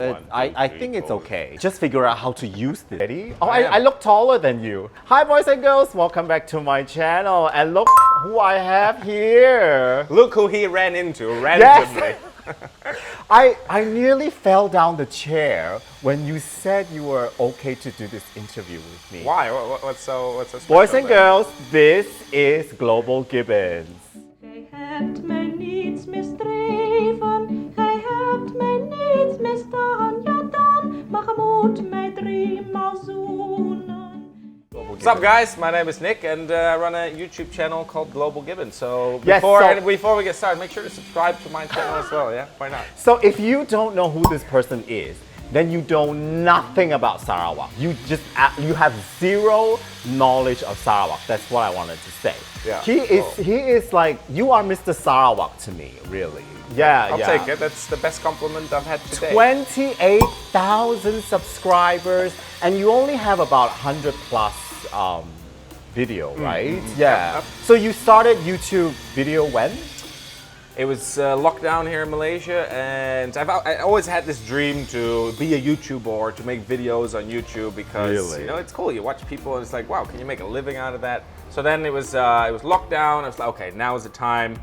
I think it's okay. Just figure out how to use this. Ready? Oh, I look taller than you. Hi boys and girls, welcome back to my channel. And look who I have here. Look who he ran into randomly. Yes. I nearly fell down the chair when you said you were okay to do this interview with me. Why? What's so special? Boys and girls, this is Global Gibbons. Gij hebt mijn niets misdreven, gij hebt mijn niets misdaan, ja dan mag je moet mij driemaal zoenen. What's up, guys? My name is Nick, and I run a YouTube channel called Global Gibbons. So Yes, before we get started, make sure to subscribe to my channel as well. Yeah, why not? So if you don't know who this person is, then you know nothing about Sarawak. You have zero knowledge of Sarawak. That's what I wanted to say. Yeah. He is like, you are Mr. Sarawak to me, really. Yeah, I'll take it. That's the best compliment I've had today. 28,000 subscribers, and you only have about 100 plus video, right? Yeah. Yep. So you started YouTube video when? It was lockdown here in Malaysia, and I always had this dream to be a YouTuber or to make videos on YouTube because Really? you know it's cool. You watch people, and it's like, wow, can you make a living out of that? So then it was lockdown. I was like, okay, now is the time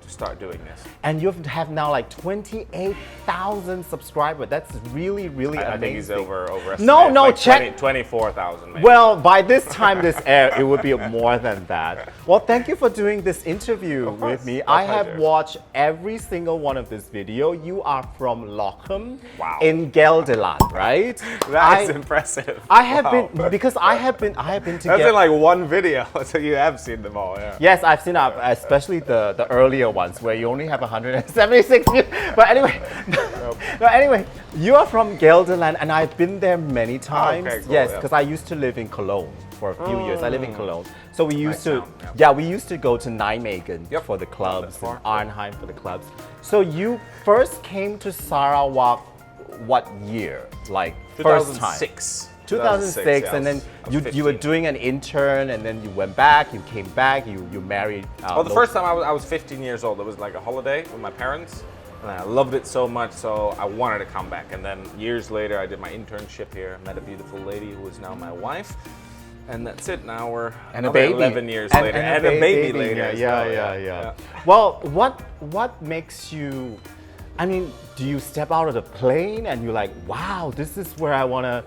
to start doing this. And you have now like 28,000 subscribers. That's really, really amazing. I think he's overestimated. No, like check. 24,000 maybe. Well, by this time this air, it would be more than that. Well, thank you for doing this interview with me. I have pleasure. watched every single one of this video. You are from Lockham Wow. in Gelderland, right? That's impressive. I have Wow. been because I have been to That's in like one video, so you have seen them all. Yeah. Yes, I've seen especially the earlier ones where you only have 176 views. But anyway, you are from Gelderland, and I've been there many times. okay, cool, yes, yeah. because I used to live in Cologne for a few years. I live in Cologne, so we used Nice to, town, yeah. we used to go to Nijmegen Yep. for the clubs, far. and Arnhem for the clubs. So you first came to Sarawak, what year? Like first time? 2006. 2006, yeah, and then I was you were 15. doing an intern, and then you went back, you came back, you married. Well, the first time I was 15 years old. It was like a holiday with my parents, and I loved it so much, so I wanted to come back. And then years later, I did my internship here. Met a beautiful lady who is now my wife, and that's it. Now we're And a another baby. 11 years later, and a baby later. as well, Yeah. Well, what makes you? I mean, do you step out of the plane and you're like, wow, this is where I wanna?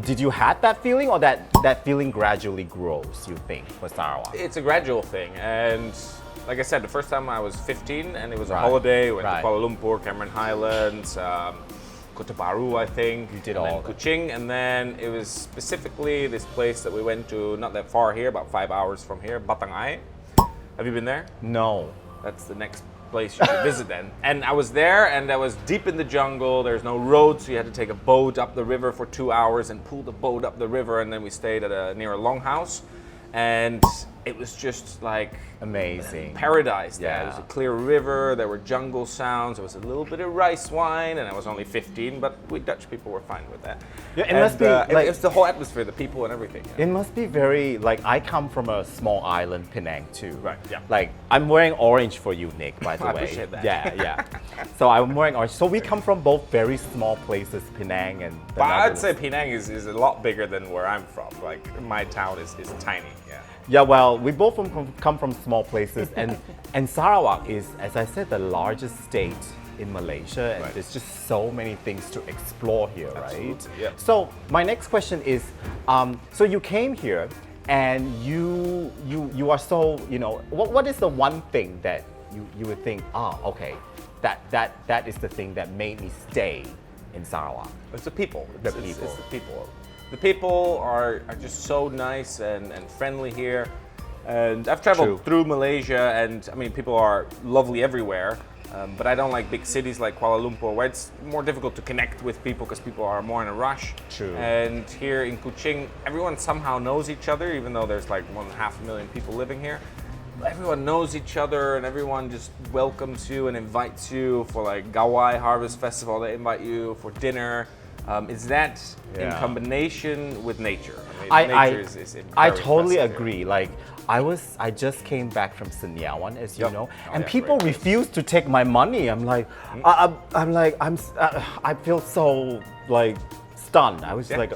Did you have that feeling, or that feeling gradually grows? You think for Sarawak? It's a gradual thing, and like I said, the first time I was 15, and it was a Right. holiday. We went Right. to Kuala Lumpur, Cameron Highlands, Kota Baru, I think. You did and all then that. Kuching, and then it was specifically this place that we went to, not that far here, about 5 hours from here, Batangai. Have you been there? No. That's the next place you should visit then. And I was there, and I was deep in the jungle. There's no road, so you had to take a boat up the river for 2 hours and pull the boat up the river, and then we stayed at near a longhouse, and it was just like Amazing. paradise there. Yeah. It was a clear river, there were jungle sounds, there was a little bit of rice wine, and I was only 15, but we Dutch people were fine with that. Yeah, it And, must be like- it's the whole atmosphere, the people and everything. It must be very, like, I come from a small island, Penang, too. Right, yeah. Like, I'm wearing orange for you, Nick, by the I way. appreciate that. Yeah. So I'm wearing orange. So we come from both very small places, Penang and the But I'd Netherlands. say Penang is a lot bigger than where I'm from. Like, my town is tiny, yeah. Yeah, well, we both come from small places, and Sarawak is, as I said, the largest state in Malaysia, and Right. there's just so many things to explore here, right? Absolutely, yeah. So my next question is, so you came here, and you are so, what is the one thing that you would think, okay, that is the thing that made me stay in Sarawak? It's the people. The It's people. the people. The people are just so nice and friendly here. And I've traveled True. through Malaysia, and I mean, people are lovely everywhere. But I don't like big cities like Kuala Lumpur, where it's more difficult to connect with people because people are more in a rush. True. And here in Kuching, everyone somehow knows each other, even though there's like 1.5 million people living here. Everyone knows each other, and everyone just welcomes you and invites you for like Gawai Harvest Festival. They invite you for dinner. is that in Yeah. combination with nature. I Nature is I very totally impressive agree. here. Like I just came back from Sinyawan, as you Yep. know, Oh, and yeah, people great place. refuse to take my money. I'm like, I feel so like stunned. I was Yeah. like,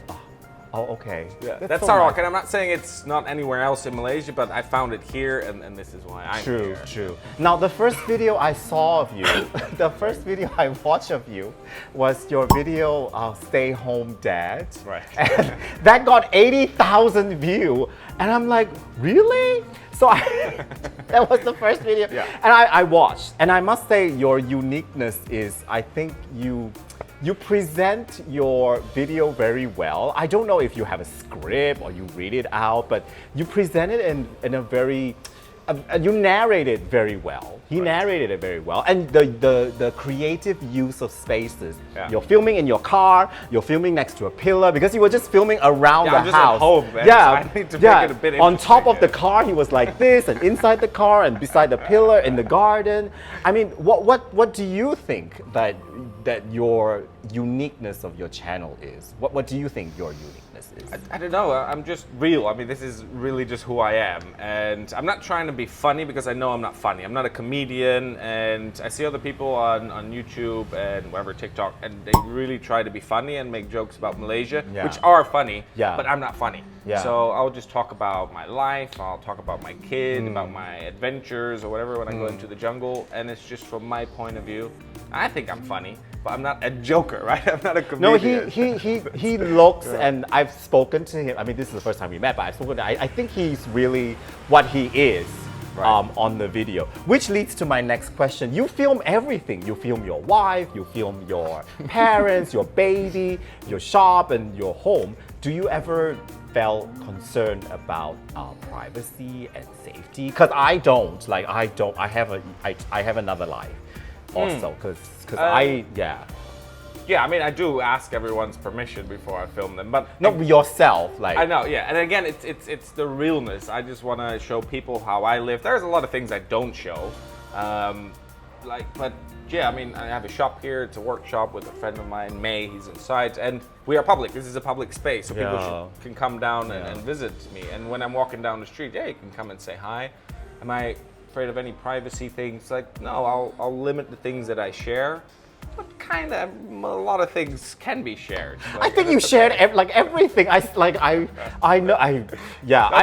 oh, okay. Yeah, That's that's so Sarawak, nice. and I'm not saying it's not anywhere else in Malaysia, but I found it here, and this is why I'm True, here. true. Now, the first video I saw of you, the first video I watched of you was your video, Stay Home Dad. Right. And that got 80,000 views. And I'm like, really? So that was the first video. Yeah. And I watched. And I must say, your uniqueness is, I think you present your video very well. I don't know if you have a script or you read it out, but you present it in a very, you narrate it very well. He narrated it very well. And the creative use of spaces. Yeah. You're filming in your car, you're filming next to a pillar, because you were just filming around Yeah, the I'm just at house. home, man, Yeah, so I need to make it a bit on top of the interesting, car, he was like this, and inside the car, and beside the pillar, in the garden. I mean, what do you think that your uniqueness of your channel is? What do you think your uniqueness is? I don't know. I'm just real. I mean, this is really just who I am, and I'm not trying to be funny because I know I'm not funny. I'm not a comedian, and I see other people on YouTube and whatever TikTok, and they really try to be funny and make jokes about Malaysia, Yeah. which are funny. Yeah. But I'm not funny. Yeah. So I'll just talk about my life. I'll talk about my kid, about my adventures or whatever when I go into the jungle, and it's just from my point of view. I think I'm funny, but I'm not a joker, right? I'm not a No, comedian. he looks, and I've spoken to him. I mean, this is the first time we met, but I've spoken to I think he's really what he is. Right. On the video, which leads to my next question. You film everything. You film your wife, you film your parents, your baby, your shop, and your home. Do you ever felt concerned about privacy and safety? Because I don't. Like I don't. I have another life also. Because Yeah, I mean, I do ask everyone's permission before I film them, but not yourself. Like I know, yeah. And again, it's the realness. I just want to show people how I live. There's a lot of things I don't show, but yeah, I mean, I have a shop here. It's a workshop with a friend of mine, May. He's inside, and we are public. This is a public space, so people can come down and visit me. And when I'm walking down the street, yeah, you can come and say hi. Am I afraid of any privacy things? Like, no, I'll limit the things that I share. But kind of, a lot of things can be shared. I think you shared everything. I know. I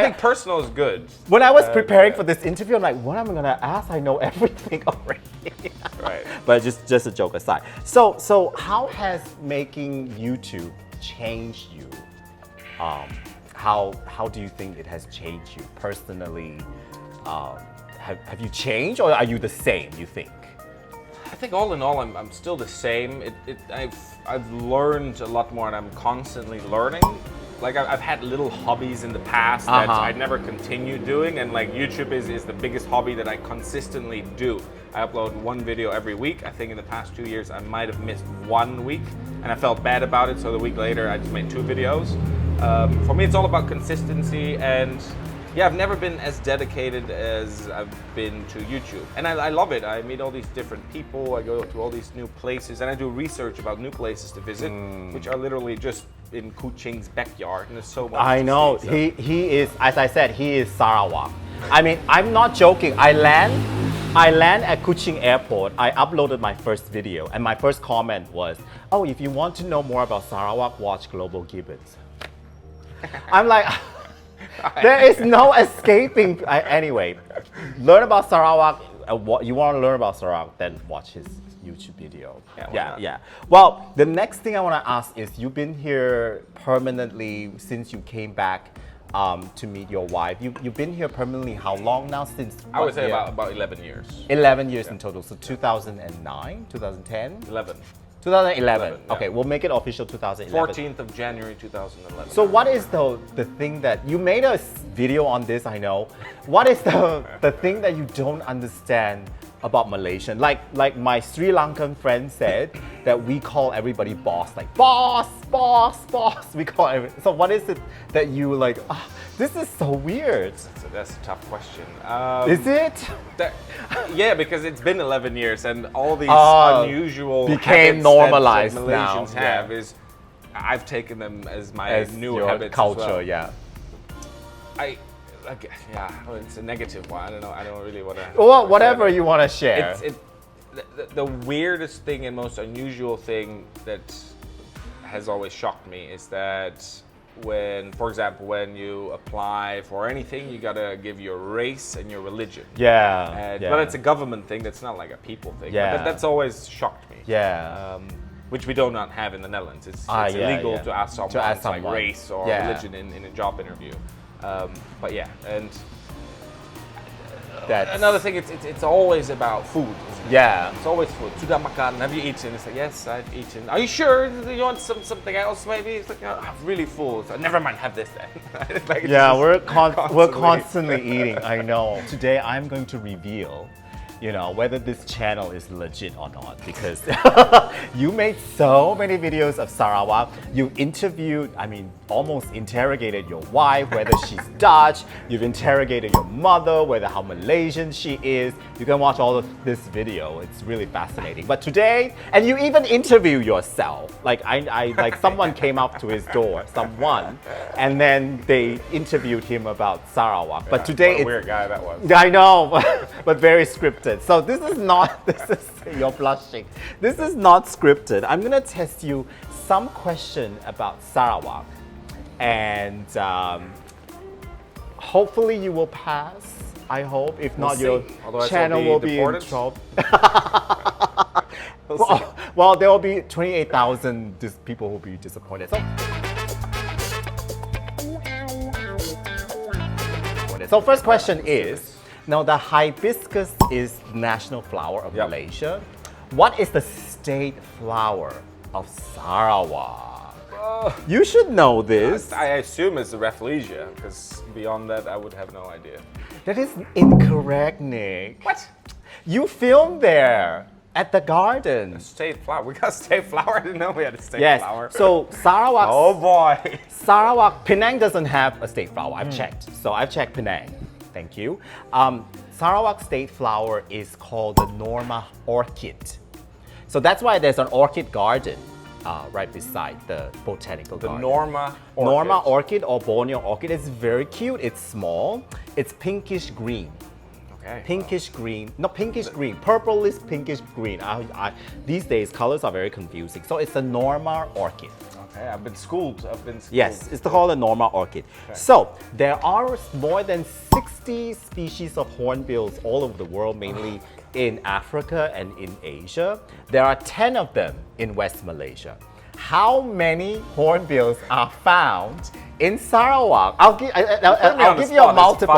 think personal is good. When I was preparing for this interview, I'm like, what am I gonna ask? I know everything already. Right. But just a joke aside. So how has making YouTube changed you? How do you think it has changed you personally? Have you changed, or are you the same? You think? I think all in all, I'm still the same. I've learned a lot more, and I'm constantly learning. Like I've had little hobbies in the past that I never continued doing, and like YouTube is the biggest hobby that I consistently do. I upload one video every week. I think in the past 2 years I might have missed 1 week, and I felt bad about it. So the week later I just made 2 videos. For me, it's all about consistency, and yeah, I've never been as dedicated as I've been to YouTube. And I love it. I meet all these different people. I go to all these new places, and I do research about new places to visit, which are literally just in Kuching's backyard. And there's so much I to know. see, so. He is, as I said, he is Sarawak. I mean, I'm not joking. I land at Kuching Airport. I uploaded my first video, and my first comment was, "Oh, if you want to know more about Sarawak, watch Global Gibbons." I'm like, there is no escaping. Anyway, learn about Sarawak. You want to learn about Sarawak, then watch his YouTube video. Yeah. Well, the next thing I want to ask is, you've been here permanently since you came back to meet your wife. You've been here permanently how long now? Since I would say year? about 11 years. 11 years in total. So 2009, 2010? 11. 2011. Yeah. Okay, we'll make it official 2011. 14th of January 2011. So what is the thing that, you made a video on this, I know. What is the thing that you don't understand about Malaysian? Like my Sri Lankan friend said that we call everybody boss, like boss. We call everybody. So what is it that you like, this is so weird. That's a tough question. Is it? Yeah, because it's been 11 years, and all these unusual became habits normalized that now. Malaysians have is I've taken them as my as new your habits culture, as well. yeah. Well, it's a negative one. I don't know. I don't really want to. Well, whatever you want to share. The weirdest thing and most unusual thing that has always shocked me is that for example, when you apply for anything, you gotta give your race and your religion. Yeah, But it's a government thing. That's not like a people thing. Yeah. But that's always shocked me. Yeah. Which we do not have in the Netherlands. It's Yeah, illegal yeah. to ask someone, To ask like someone. race or Yeah. religion in a job interview. But yeah, and That's another thing, it's always about food. Isn't it? Yeah. It's always food. Sudah makan? Have you eaten? It's like, yes, I've eaten. Are you sure? Do you want something else maybe? It's like, oh, I'm really full. So never mind, have this then. Like, it's Yeah, just we're constantly eating. I know. Today I'm going to reveal, whether this channel is legit or not, because you made so many videos of Sarawak. You interviewed, almost interrogated your wife, whether she's Dutch. You've interrogated your mother, whether how Malaysian she is. You can watch all of this video. It's really fascinating. But today, and you even interview yourself. Like like someone came up to his door, and then they interviewed him about Sarawak. But today, what a weird guy that was. I know, but very scripted. So this is you're blushing. This is not scripted. I'm gonna test you some question about Sarawak, and hopefully you will pass. I hope. If not, see. your Otherwise channel I'll be will be in deported. trouble. We'll see. Well, there will be 28,000 people who will be disappointed. So first question is, now the hibiscus is the national flower of Yep. Malaysia. What is the state flower of Sarawak? You should know this. I assume it's the Rafflesia, because beyond that, I would have no idea. That is incorrect, Nick. What? You filmed there at the garden. State flower. We got state flower. I didn't know we had a state Yes. flower. So Sarawak. Oh boy. Sarawak, Penang doesn't have a state flower. I've checked. So I've checked Penang. Thank you. Sarawak state flower is called the Norma orchid. So that's why there's an orchid garden right beside the botanical The garden. Norma orchid. Norma orchid or Borneo orchid. It's very cute. It's small. It's pinkish green. Okay. Pinkish green, not pinkish green, purple is pinkish green. These days, colors are very confusing. So it's a Norma orchid. Okay, I've been schooled. Yes, it's called a Norma orchid. Okay. So there are more than 60 species of hornbills all over the world, mainly in Africa and in Asia. There are 10 of them in West Malaysia. How many hornbills are found in Sarawak? I'll give you a multiple.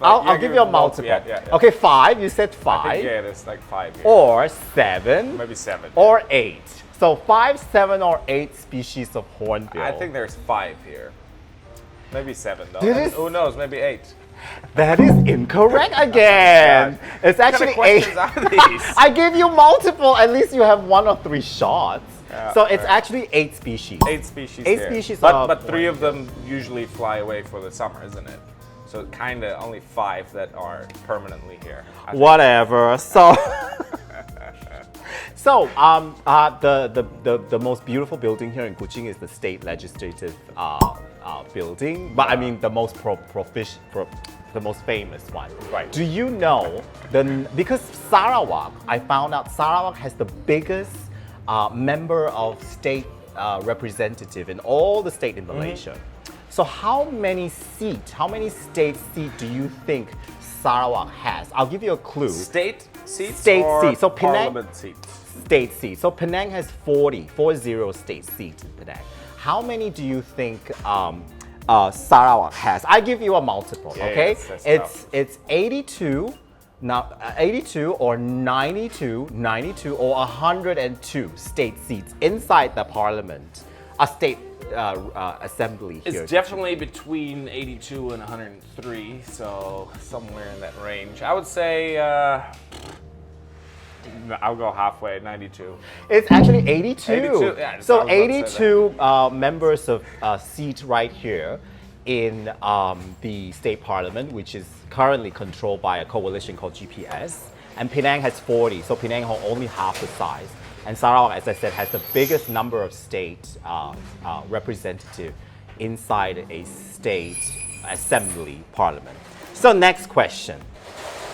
I'll give you a multiple. Yeah. Okay, 5. You said I 5. think, yeah, there's like 5 here. Or 7. Maybe 7. Or 8. So 5, 7, or 8 species of hornbill. I think there's 5 here. Maybe 7 though. This is- Who knows? Maybe 8. that is incorrect again. It's What kind actually of questions 8. are these? I gave you multiple. At least you have 1 or 3 shots. Yeah, So it's right. actually 8 species. 8 species. 8 here. species But of 3 of them usually fly away for the summer, isn't it? So kind of only 5 that are permanently here. I think. Whatever. So, the most beautiful building here in Kuching is the state legislative building, but I mean the most the most famous one. Right. Do you know because Sarawak, I found out Sarawak has the biggest member of state representative in all the state in Malaysia. So how many state seats do you think Sarawak has? I'll give you a clue. State seats State or seats. So Penang- parliament seats? State seats. So Penang has 40 state seats in Penang. How many do you think Sarawak has? I give you a multiple, Yeah, okay? that's It's 82, now 82 or 92, 92 or 102 state seats inside the parliament, a state assembly here. It's definitely between 82 and 103, so somewhere in that range. I would say I'll go halfway, 92. It's actually 82. 82, yeah, So I was about to say 82 members of seat right here in the state parliament, which is currently controlled by a coalition called GPS. And Penang has 40, so Penang has only half the size. And Sarawak, as I said, has the biggest number of state representative inside a state assembly parliament. So next question.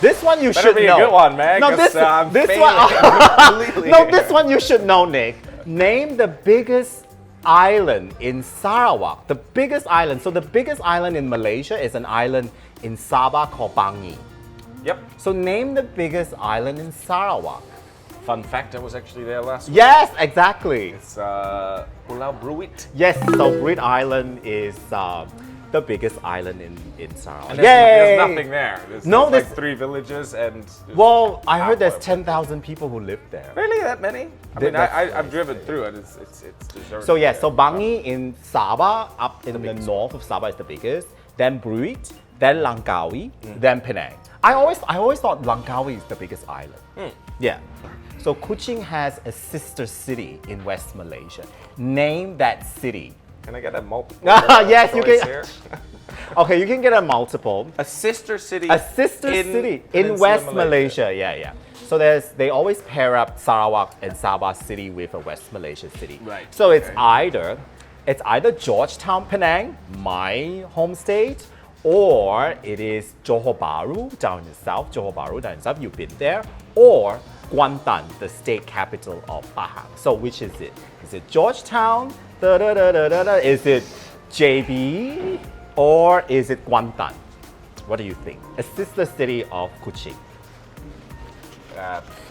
This one you Better should be know. a good one, man. No, this I'm this failing one. completely. No, this one you should know, Nick. Name the biggest island in Sarawak. The biggest island. So the biggest island in Malaysia is an island in Sabah called Bangi. Yep. So name the biggest island in Sarawak. Fun fact, I was actually there last week. Yes, exactly. It's Pulau Bruit. Yes, so Bruit Island is the biggest island in Sarawak. And there's nothing there. There's like there's 3 villages and... Well, I heard there's halfway. 10,000 people who live there. Really, that many? I mean, I've driven through it. It's deserted. So yeah, so Bangi in Sabah, up in the north of Sabah is the biggest. Then Bruit, then Langkawi, then Penang. I always thought Langkawi is the biggest island. Yeah. So Kuching has a sister city in West Malaysia. Name that city. Can I get a multiple? Yes, you choice can. Here? Okay, you can get a multiple. A sister city. A sister city in West Malaysia. Yeah. So they always pair up Sarawak and Sabah city with a West Malaysia city. Right. So it's either Georgetown, Penang, my home state, or it is Johor Bahru down in the south. Johor Bahru down in the south. You've been there, or Kuantan, the state capital of Pahang. So which is it? Is it Georgetown? Is it JB? Or is it Kuantan? What do you think? A sister city of Kuching.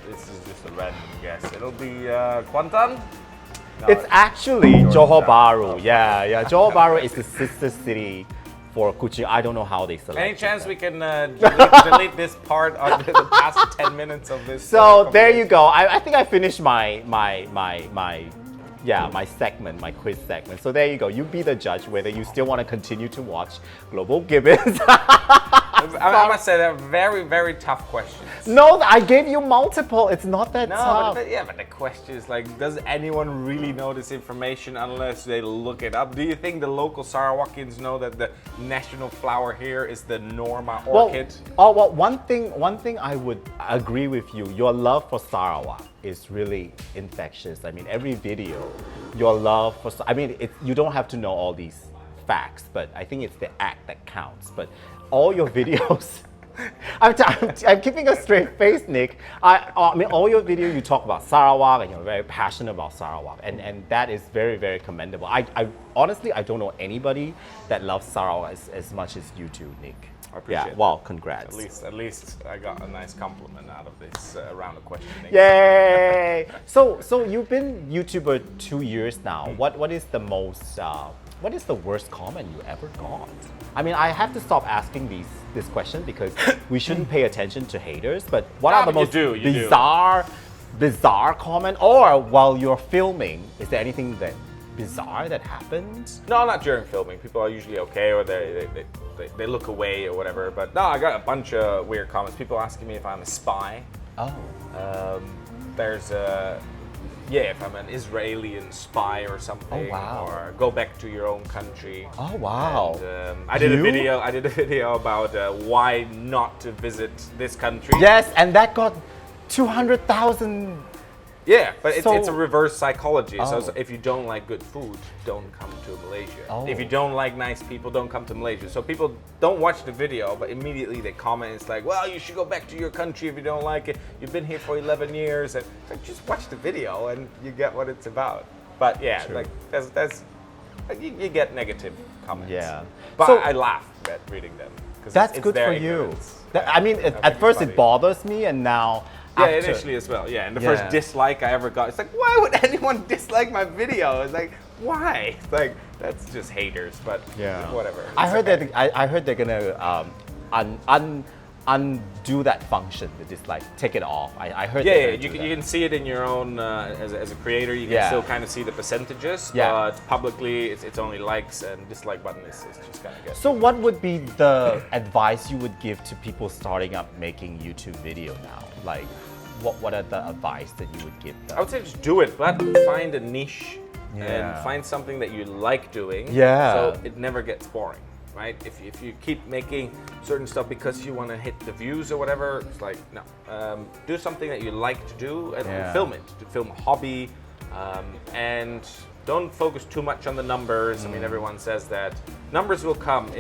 This is just a random guess. It'll be Kuantan? No, It's actually Johor Georgetown. Bahru. Yeah. Johor Bahru is the sister city for Kuching. I don't know how they select. Any chance we can delete this part of the past 10 minutes of this? So there you go. I think I finished my segment, my quiz segment. So there you go. You be the judge whether you still want to continue to watch Global Gibbons. I must say they're very, very tough questions. No, I gave you multiple. It's not that tough. But the question is like, does anyone really know this information unless they look it up? Do you think the local Sarawakians know that the national flower here is the Norma orchid? One thing I would agree with you. Your love for Sarawak is really infectious. I mean, every video, your love for. You don't have to know all these facts, but I think it's the act that counts. But all your videos. I'm keeping a straight face, Nick. I mean, all your videos you talk about Sarawak and you're very passionate about Sarawak, and that is very, very commendable. I honestly, I don't know anybody that loves Sarawak as much as you do, Nick. I appreciate Yeah, well, congrats. At least I got a nice compliment out of this round of questioning. Yay! So you've been YouTuber 2 years now. What is the most what is the worst comment you ever got? I mean, I have to stop asking this question because we shouldn't pay attention to haters. But what are the most bizarre comment? Or while you're filming, is there anything that bizarre that happened? No, not during filming. People are usually okay, or they look away or whatever. But no, I got a bunch of weird comments. People asking me if I'm a spy. Oh. There's if I'm an Israeli spy or something. Oh, wow. Or go back to your own country. Oh, wow. And, I did a video about why not to visit this country. Yes, and that got 200,000. Yeah, but it's So- a reverse psychology. Oh. So if you don't like good food, don't come to Malaysia. Oh. If you don't like nice people, don't come to Malaysia. So people don't watch the video, but immediately they comment. It's like, well, you should go back to your country if you don't like it. You've been here for 11 years. And it's like, just watch the video and you get what it's about. But yeah, True. like that's you get negative comments. Yeah. But So- I laugh at reading them. 'Cause That's it's good their for you. ignorance. I mean, I think at it's first funny. it bothers me, and now. Yeah, after- initially as well. Yeah, and the Yeah. first dislike I ever got, it's like, why would anyone dislike my video? It's like, why? It's like, that's just haters, but whatever. I It's heard okay. that. I heard they're gonna undo that function. They just like take it off. I heard. Yeah, they're yeah, gonna do you can see it in your own, as a creator, you can Yeah. still kind of see the percentages, Yeah. but publicly it's only likes and dislike button is just kind of good. So what would be the advice you would give to people starting up making YouTube video now? Like, what are the advice that you would give them? I would say just do it, but find a niche and Yeah. find something that you like doing Yeah. so it never gets boring. right? If you keep making certain stuff because you want to hit the views or whatever, it's like, no. Do something that you like to do and film it. To film a hobby, and don't focus too much on the numbers. I mean, everyone says that. Numbers will come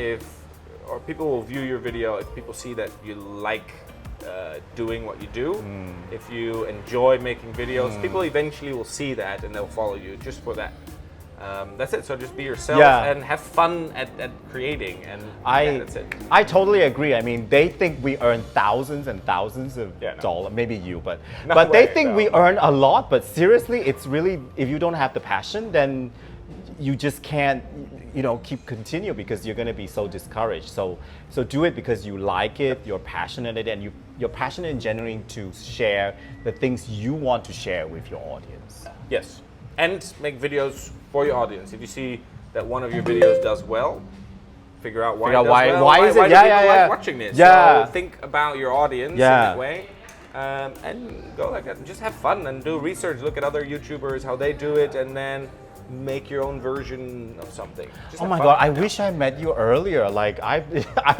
or people will view your video if people see that you like doing what you do. If you enjoy making videos, people eventually will see that and they'll follow you just for that. That's it. So just be yourself and have fun at creating, and that's it. I totally agree. I mean, they think we earn thousands and thousands of dollars. Maybe you, but they think we earn a lot. But seriously, it's really, if you don't have the passion, then you just can't, keep continue, because you're going to be so discouraged. So do it because you like it, you're passionate at it, and you're passionate in genuine to share the things you want to share with your audience. Yes, and make videos for your audience. If you see that one of your videos does well, figure out why why is it? Why do people like watching this? Yeah. So think about your audience in that way, and go like that. And just have fun and do research. Look at other YouTubers, how they do it, and then make your own version of something. Just oh my God, I wish I met you earlier. Like I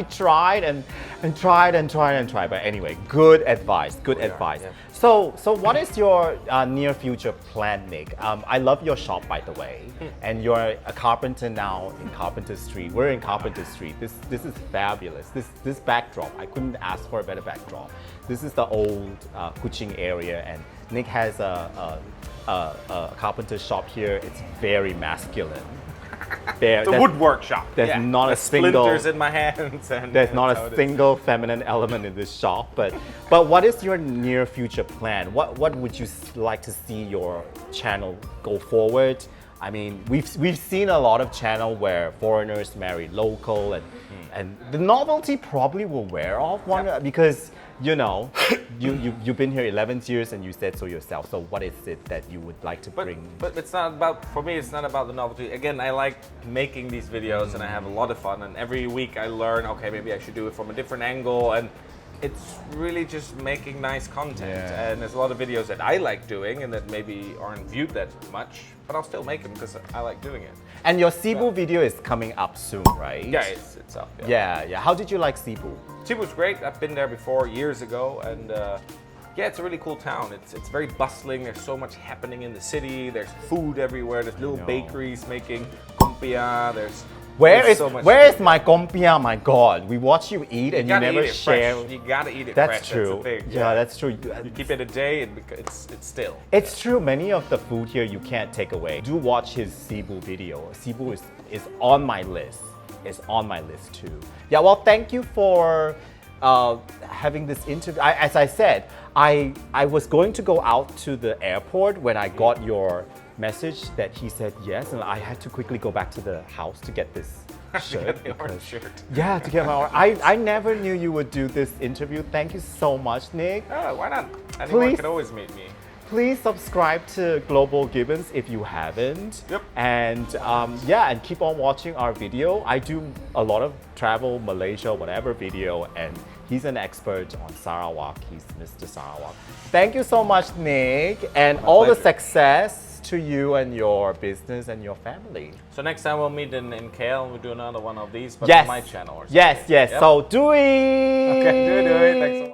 tried and tried, but anyway, good advice. Yeah. So what is your near future plan, Nick? I love your shop, by the way, and you're a carpenter now in Carpenter Street. We're in Carpenter Street. This is fabulous. This backdrop, I couldn't ask for a better backdrop. This is the old Kuching area, and Nick has a carpenter shop here. It's very masculine. It's a woodwork shop. There's not a single splinters in my hands. And there's not a single feminine element in this shop. But what is your near future plan? What would you like to see your channel go forward? I mean, we've seen a lot of channel where foreigners marry local, and the novelty probably will wear off because you've been here 11 years and you said so yourself. So what is it that you would like to bring? But it's not about, for me, it's not about the novelty. Again, I like making these videos and I have a lot of fun, and every week I learn, okay, maybe I should do it from a different angle, and it's really just making nice content. And there's a lot of videos that I like doing and that maybe aren't viewed that much, but I'll still make them because I like doing it. And your Cebu video is coming up soon, right? Yeah, it's up. Yeah. How did you like Cebu? Cebu's great. I've been there before years ago, and it's a really cool town. It's very bustling. There's so much happening in the city. There's food everywhere. There's little bakeries making kompia. Where is my kompia? My God, we watch you eat and you never share. Fresh. You gotta eat it that's fresh. True. That's the thing. Yeah, that's true. You keep it a day, and it's still. It's true. Many of the food here you can't take away. Do watch his Cebu video. Cebu is on my list. It's on my list too. Yeah. Well, thank you for having this interview. As I said, I was going to go out to the airport when I got your message that he said yes, and I had to quickly go back to the house to get this shirt. To get my orange. I never knew you would do this interview. Thank you so much, Nick. Oh, why not? Anyone can always meet me. Please subscribe to Global Gibbons if you haven't. Yep. And and keep on watching our video. I do a lot of travel, Malaysia, whatever video, and he's an expert on Sarawak. He's Mr. Sarawak. Thank you so much, Nick, and all the success to you and your business and your family. So next time we'll meet in KL and we'll do another one of these, but yes. on my channel or something. Yes. Yep. So do it. Okay, do it. Thanks so much.